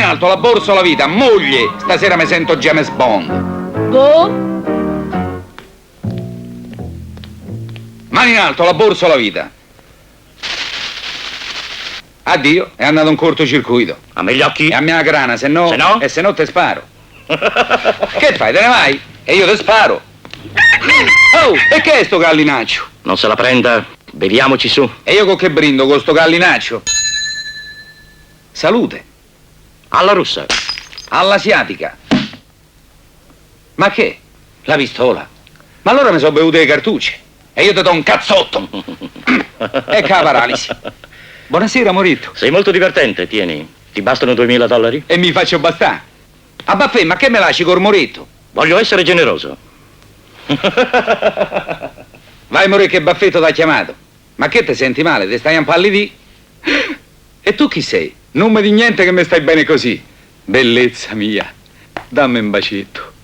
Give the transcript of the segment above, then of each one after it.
alto, la borsa o la vita, moglie! Stasera mi sento James Bond. Boh? Mani in alto, la borsa o la vita. Addio, è andato un cortocircuito. A me gli occhi? E a mia grana, se no... Se no? E se no te sparo. Che fai, te ne vai? E io te sparo. Oh, e che è sto gallinaccio? Non se la prenda, beviamoci su. E io con che brindo con sto gallinaccio? Salute. Alla russa. All'asiatica. Ma che? La pistola? Ma allora mi sono bevute le cartucce. E io ti do un cazzotto. Ecco la paralisi. Buonasera, Moretto. Sei molto divertente, tieni. Ti bastano $2000? E mi faccio bastare. A Baffè, ma che me lasci col Moretto? Voglio essere generoso. Vai, More, che Baffetto t'ha chiamato. Ma che te senti male? Te stai impallidì? E tu chi sei? Non mi di niente che mi stai bene così. Bellezza mia. Dammi un bacetto.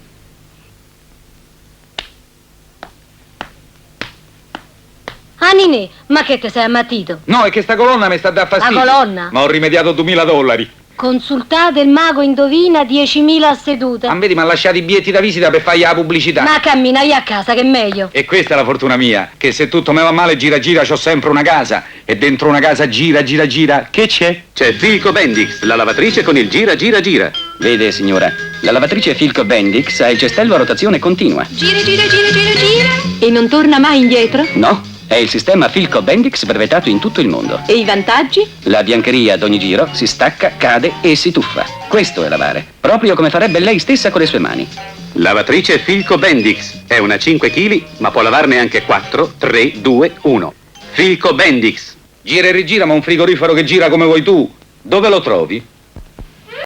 Ninì, ma che te sei ammattito? No, è che sta colonna mi sta da fastidio. La colonna? Ma ho rimediato $2000. Consultate il mago indovina 10.000 a seduta. Ah, vedi, mi ha lasciato i biglietti da visita per fargli la pubblicità. Ma cammina via a casa che è meglio. E questa è la fortuna mia, che se tutto mi va male gira gira c'ho sempre una casa. E dentro una casa gira gira gira. Che c'è? C'è Filco Bendix, la lavatrice con il gira gira gira. Vede, signora, la lavatrice Filco Bendix ha il cestello a rotazione continua. Gira, gira, gira, gira, gira. E non torna mai indietro? No, è il sistema Filco Bendix brevetato in tutto il mondo. E i vantaggi? La biancheria ad ogni giro si stacca, cade e si tuffa. Questo è lavare, proprio come farebbe lei stessa con le sue mani. Lavatrice Filco Bendix, è una 5 kg, ma può lavarne anche 4, 3, 2, 1. Filco Bendix. Gira e rigira, ma un frigorifero che gira come vuoi tu. Dove lo trovi?